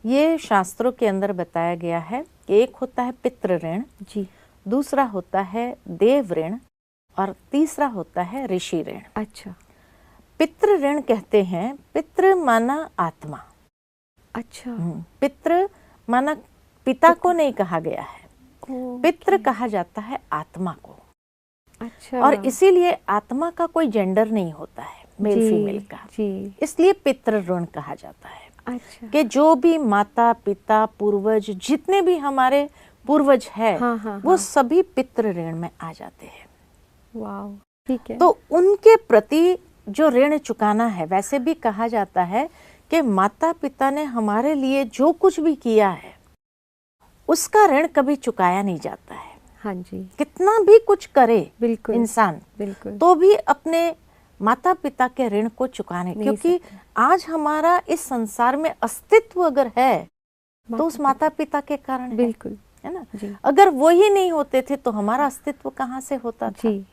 ये शास्त्रों के अंदर बताया गया है कि एक होता है पितृ ऋण जी, दूसरा होता है देव ऋण और तीसरा होता है ऋषि ऋण। अच्छा पितृ ऋण कहते हैं, पितृ माना आत्मा। अच्छा, पितृ माना पिता को नहीं कहा गया है, पितृ ओके, कहा जाता है आत्मा को। अच्छा, और इसीलिए आत्मा का कोई जेंडर नहीं होता है, मेल जी, फीमेल का, जी, इसलिए पितृ ऋण कहा जाता है। अच्छा, कि जो भी माता पिता पूर्वज जितने भी हमारे पूर्वज है हाँ हाँ वो हाँ, सभी पितृ ऋण में आ जाते हैं। वाओ, ठीक है, तो उनके प्रति जो ऋण चुकाना है, वैसे भी कहा जाता है कि माता पिता ने हमारे लिए जो कुछ भी किया है उसका ऋण कभी चुकाया नहीं जाता है। हाँ जी, कितना भी कुछ करे बिल्कुल, इंसान बिल्कुल, तो भी अपने माता पिता के ऋण को चुकाने, नहीं क्योंकि सकते। आज हमारा इस संसार में अस्तित्व अगर है तो उस माता माता पिता के कारण है, बिल्कुल, है ना। जी, अगर वो ही नहीं होते थे तो हमारा अस्तित्व कहाँ से होता था। जी,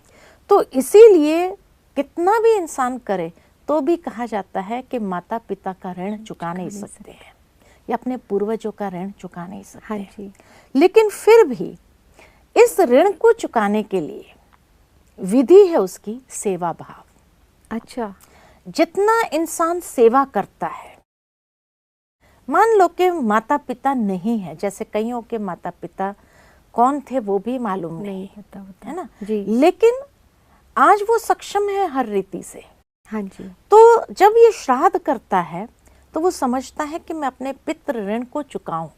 तो इसीलिए कितना भी इंसान करे तो भी कहा जाता है कि माता पिता का ऋण चुका नहीं सकते हैं या अपने पूर्वजों का ऋण चुका नहीं सकते। हाँ जी, लेकिन फिर भी इस ऋण को चुकाने के लिए विधि है उसकी सेवा भाव। अच्छा, जितना इंसान सेवा करता है, मान लो कि माता पिता नहीं है, जैसे कईयों के माता पिता कौन थे वो भी मालूम नहीं, पता होता है ना, जी, लेकिन आज वो सक्षम है हर रीति से। हाँ जी, तो जब ये श्राद्ध करता है तो वो समझता है कि मैं अपने पितृ ऋण को चुकाऊं,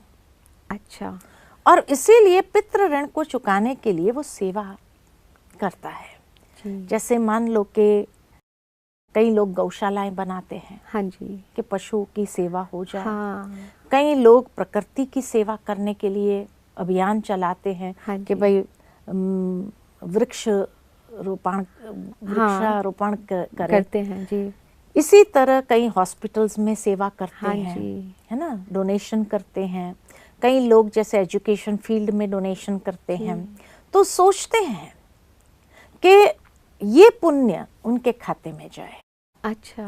अच्छा, और इसीलिए पितृ ऋण को चुकाने के लिए वो सेवा करता है। जी, जैसे मान लो कि कई लोग गौशालाएं बनाते हैं हाँ जी, कि पशुओं की सेवा हो जाए, हाँ, कई लोग प्रकृति की सेवा करने के लिए अभियान चलाते हैं हाँ कि जी, भाई वृक्षारोपण करें। करते हैं जी, इसी तरह कई हॉस्पिटल्स में सेवा करते हाँ हैं, जी, है ना, डोनेशन करते हैं। कई लोग जैसे एजुकेशन फील्ड में डोनेशन करते जी, हैं, तो सोचते हैं कि ये पुण्य उनके खाते में जाए, अच्छा,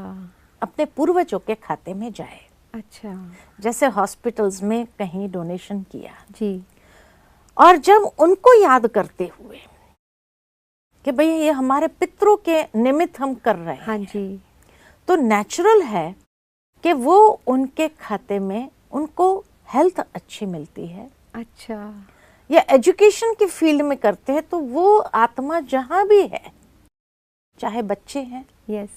अपने पूर्वजों के खाते में जाए। अच्छा, जैसे हॉस्पिटल्स में कहीं डोनेशन किया जी, और जब उनको याद करते हुए कि भई ये हमारे पितरों के निमित्त हम कर रहे हाँ हैं, जी, तो नेचुरल है कि वो उनके खाते में उनको हेल्थ अच्छी मिलती है। अच्छा, या एजुकेशन की फील्ड में करते हैं तो वो आत्मा जहाँ भी है, चाहे बच्चे हैं, यस,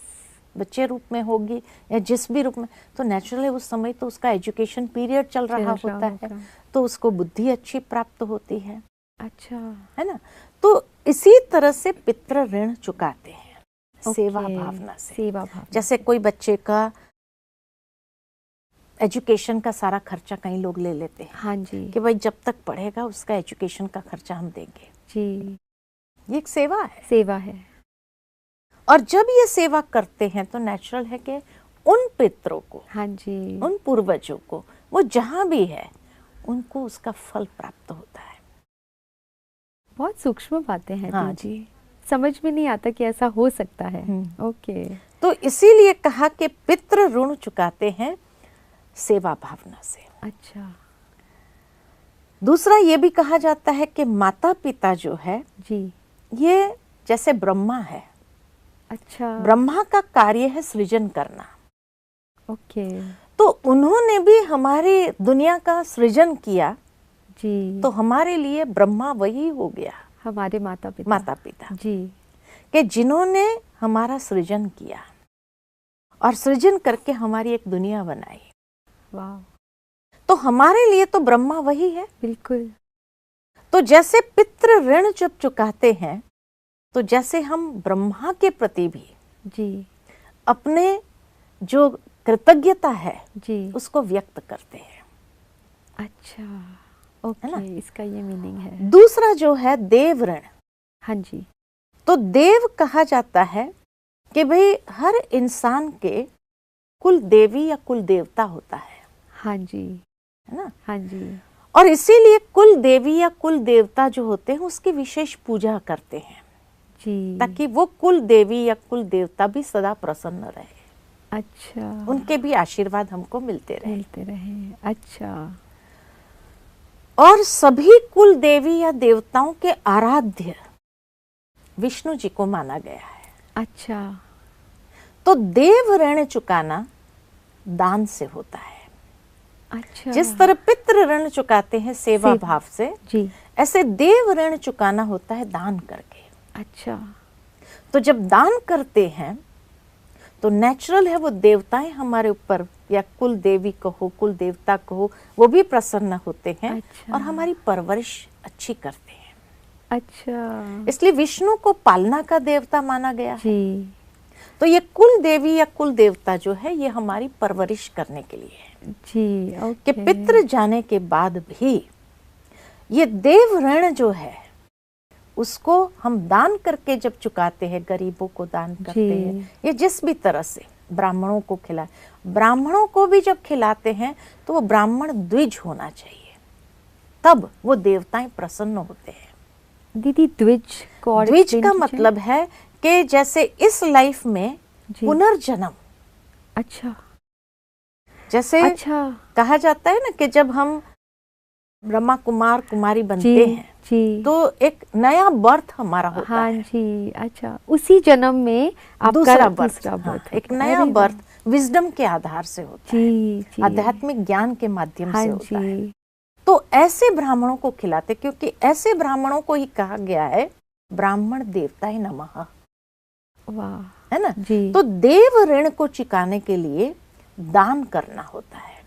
बच्चे रूप में होगी या जिस भी रूप में, तो नेचुरल है उस समय तो उसका एजुकेशन पीरियड चल रहा होता है, तो उसको बुद्धि अच्छी प्राप्त होती है, अच्छा, है ना। तो इसी तरह से पितृ ऋण चुकाते हैं सेवा ओके, भावना से। सेवा भावना, जैसे कोई बच्चे का एजुकेशन का सारा खर्चा कई लोग ले लेते हैं हाँ जी, कि भाई जब तक पढ़ेगा उसका एजुकेशन का खर्चा हम देंगे, जी, ये एक सेवा है। सेवा है, और जब ये सेवा करते हैं तो नेचुरल है कि उन पितरों को, हाँ जी, उन पूर्वजों को, वो जहां भी है उनको उसका फल प्राप्त होता है। बहुत सूक्ष्म बातें हैं हाँ जी, समझ में नहीं आता कि ऐसा हो सकता है, ओके, तो इसीलिए कहा कि पितृ ऋण चुकाते हैं सेवा भावना से। अच्छा, दूसरा ये भी कहा जाता है कि माता पिता जो है जी, ये जैसे ब्रह्मा है, अच्छा, ब्रह्मा का कार्य है सृजन करना, ओके, तो उन्होंने भी हमारी दुनिया का सृजन किया, जी, तो हमारे लिए ब्रह्मा वही हो गया, हमारे माता पिता, माता पिता, जी, कि जिन्होंने हमारा सृजन किया और सृजन करके हमारी एक दुनिया बनाई। वाह, तो हमारे लिए तो ब्रह्मा वही है। बिल्कुल, तो जैसे पितृ ऋण जब चुकाते हैं तो जैसे हम ब्रह्मा के प्रति भी जी, अपने जो कृतज्ञता है जी, उसको व्यक्त करते हैं, अच्छा, है ना। ओके, इसका ये मीनिंग है, दूसरा जो है देव ऋण, हाँ जी, तो देव कहा जाता है कि भाई हर इंसान के कुल देवी या कुल देवता होता है है ना। हाँ जी, और इसीलिए कुल देवी या कुल देवता जो होते हैं उसकी विशेष पूजा करते हैं, जी, ताकि वो कुल देवी या कुल देवता भी सदा प्रसन्न रहे। अच्छा, उनके भी आशीर्वाद हमको मिलते रहे। अच्छा, और सभी कुल देवी या देवताओं के आराध्य विष्णु जी को माना गया है। अच्छा, तो देव ऋण चुकाना दान से होता है। अच्छा, जिस तरह पितृ ऋण चुकाते हैं सेवा भाव से, जी, ऐसे देव ऋण चुकाना होता है दान करके। अच्छा, तो जब दान करते हैं तो नेचुरल है वो देवताएं हमारे ऊपर, या कुल देवी कहो, कुल देवता कहो, वो भी प्रसन्न होते हैं। अच्छा, और हमारी परवरिश अच्छी करते हैं। अच्छा, इसलिए विष्णु को पालना का देवता माना गया है। जी, तो ये कुल देवी या कुल देवता जो है ये हमारी परवरिश करने के लिए है जी, कि ओके, पितृ जाने के बाद भी ये देव ऋण जो है उसको हम दान करके जब चुकाते हैं, गरीबों को दान करते हैं, या जिस भी तरह से ब्राह्मणों को खिला, ब्राह्मणों को भी जब खिलाते हैं तो वो ब्राह्मण द्विज होना चाहिए, तब वो देवताएं प्रसन्न होते हैं। दीदी द्विज को और द्विज explain का कीजिए। मतलब है कि जैसे इस लाइफ में जी, पुनर्जन्म, अच्छा, जैसे अच्छा, कहा जाता है ना कि जब हम ब्रह्मा कुमार कुमारी बनते जी, हैं जी, तो एक नया बर्थ हमारा होता हाँ है। जी, अच्छा, उसी जन्म में आपका दूसरा बर्थ, दूसरा हाँ, बर्थ एक होता है। नया अरे वाह, बर्थ विजडम के आधार से होता है, जी, जी, आध्यात्मिक ज्ञान के माध्यम हाँ से होता है। जी, तो ऐसे ब्राह्मणों को खिलाते, क्योंकि ऐसे ब्राह्मणों को ही कहा गया है ब्राह्मण देवताय नमः, वाह, है ना। जी, तो देव ऋण को चुकाने के लिए दान करना होता है।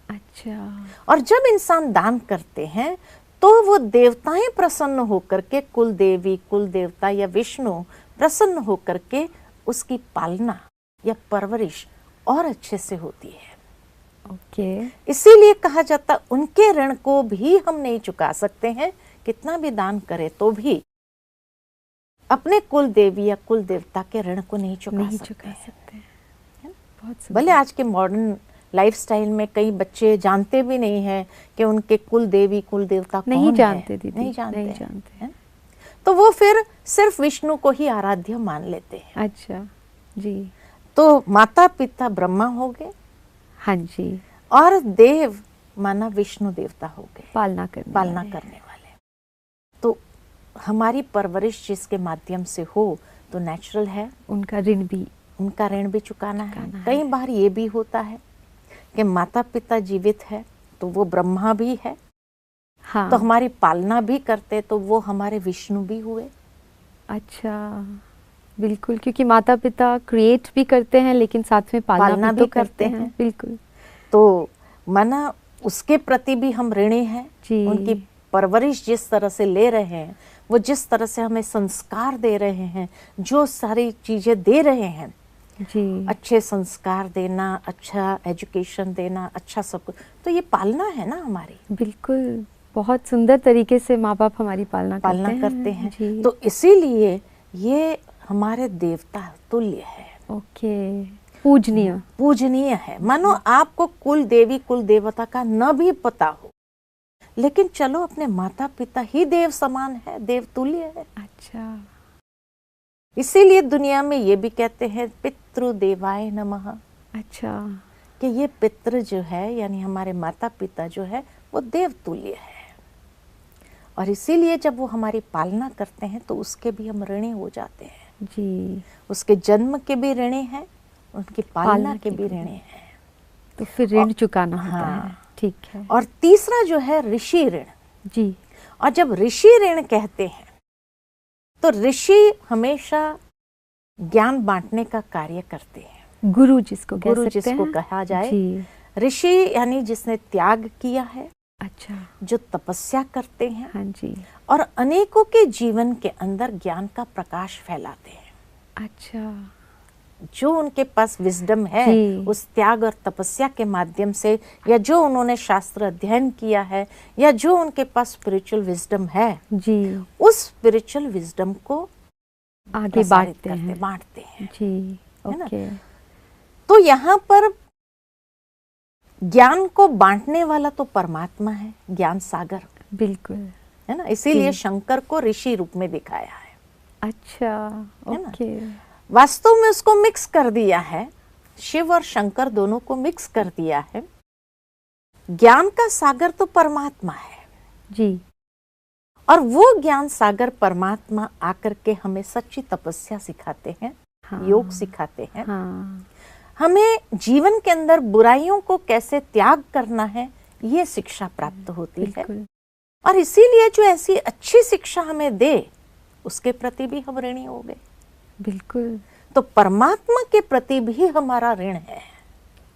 अच्छा, और जब इंसान दान करते हैं तो वो देवताएं प्रसन्न होकर के, कुल देवी कुल देवता या विष्णु प्रसन्न होकर के उसकी पालना या परवरिश और अच्छे से होती है। ओके, इसीलिए कहा जाता उनके ऋण को भी हम नहीं चुका सकते हैं, कितना भी दान करे तो भी अपने कुल देवी या कुल देवता के ऋण को नहीं चुका सकते हैं। बहुत सुंदर। भले आज के मॉडर्न लाइफस्टाइल में कई बच्चे जानते भी नहीं हैं कि उनके कुल देवी कुल देवता कौन नहीं है। जानते दीदी, नहीं जानते, नहीं जानते। हैं। तो वो फिर सिर्फ विष्णु को ही आराध्य मान लेते हैं। अच्छा, जी, तो माता पिता ब्रह्मा हो गए हाँ जी, और देव माना विष्णु देवता हो गए, पालना करने वाले। तो हमारी परवरिश जिसके माध्यम से हो तो नेचुरल है उनका ऋण भी चुकाना है। कई बार ये भी होता है कि माता पिता जीवित है तो वो ब्रह्मा भी है, हाँ, तो हमारी पालना भी करते तो वो हमारे विष्णु भी हुए। अच्छा, बिल्कुल, क्योंकि माता पिता क्रिएट भी करते हैं लेकिन साथ में पालना भी तो करते हैं। बिल्कुल, तो माना उसके प्रति भी हम ऋणी हैं। जी, उनकी परवरिश जिस तरह से ले रहे हैं, वो जिस तरह से हमें संस्कार दे रहे हैं, जो सारी चीजें दे रहे हैं, जी, अच्छे संस्कार देना, अच्छा एजुकेशन देना, अच्छा सब कुछ, तो ये पालना है ना हमारी। बिल्कुल, बहुत सुंदर तरीके से माँ बाप हमारी पालना करते हैं। जी, तो इसीलिए ये हमारे देवता तुल्य है। ओके, पूजनीय है। मानो आपको कुल देवी कुल देवता का न भी पता हो, लेकिन चलो अपने माता पिता ही देव समान है, देव तुल्य है। अच्छा, इसीलिए दुनिया में ये भी कहते हैं पितृ देवाय नमः। अच्छा, कि ये पितृ जो है यानी हमारे माता पिता जो है वो देव तुल्य है, और इसीलिए जब वो हमारी पालना करते हैं तो उसके भी हम ऋणी हो जाते हैं। जी, उसके जन्म के भी ऋणी हैं, उनकी पालना के भी ऋणी हैं। तो फिर ऋण चुकाना होता है। हाँ। ठीक है। और तीसरा जो है ऋषि ऋण। जी, और जब ऋषि ऋण कहते हैं तो ऋषि हमेशा ज्ञान बांटने का कार्य करते हैं। गुरु जिसको कहा जाए, जी, ऋषि यानी जिसने त्याग किया है, अच्छा, जो तपस्या करते हैं, हाँ जी, और अनेकों के जीवन के अंदर ज्ञान का प्रकाश फैलाते हैं। अच्छा, जो उनके पास विजडम है उस त्याग और तपस्या के माध्यम से, या जो उन्होंने शास्त्र अध्ययन किया है, या जो उनके पास स्पिरिचुअल विजडम है, जी, उस स्पिरिचुअल विजडम को आगे बांटते हैं। जी, ओके। तो यहाँ पर ज्ञान को बांटने वाला तो परमात्मा है, ज्ञान सागर, बिल्कुल, है ना। इसीलिए शंकर को ऋषि रूप में दिखाया है। अच्छा, ओके। वास्तव में उसको मिक्स कर दिया है शिव और शंकर दोनों को मिक्स कर दिया है। ज्ञान का सागर तो परमात्मा है जी। और वो ज्ञान सागर परमात्मा आकर के हमें सच्ची तपस्या सिखाते हैं, हाँ। योग सिखाते हैं। हाँ। हमें जीवन के अंदर बुराइयों को कैसे त्याग करना है, ये शिक्षा प्राप्त होती है। बिल्कुल। और इसीलिए जो ऐसी अच्छी शिक्षा हमें दे, उसके प्रति भी हम ऋणी हो गए। बिल्कुल। तो परमात्मा के प्रति भी हमारा ऋण है।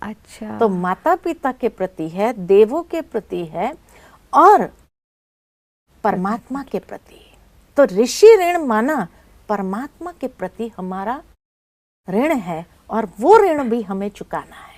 अच्छा। तो माता पिता के प्रति है, देवों के प्रति है और परमात्मा के प्रति। तो ऋषि ऋण माना परमात्मा के प्रति हमारा ऋण है और वो ऋण भी हमें चुकाना है।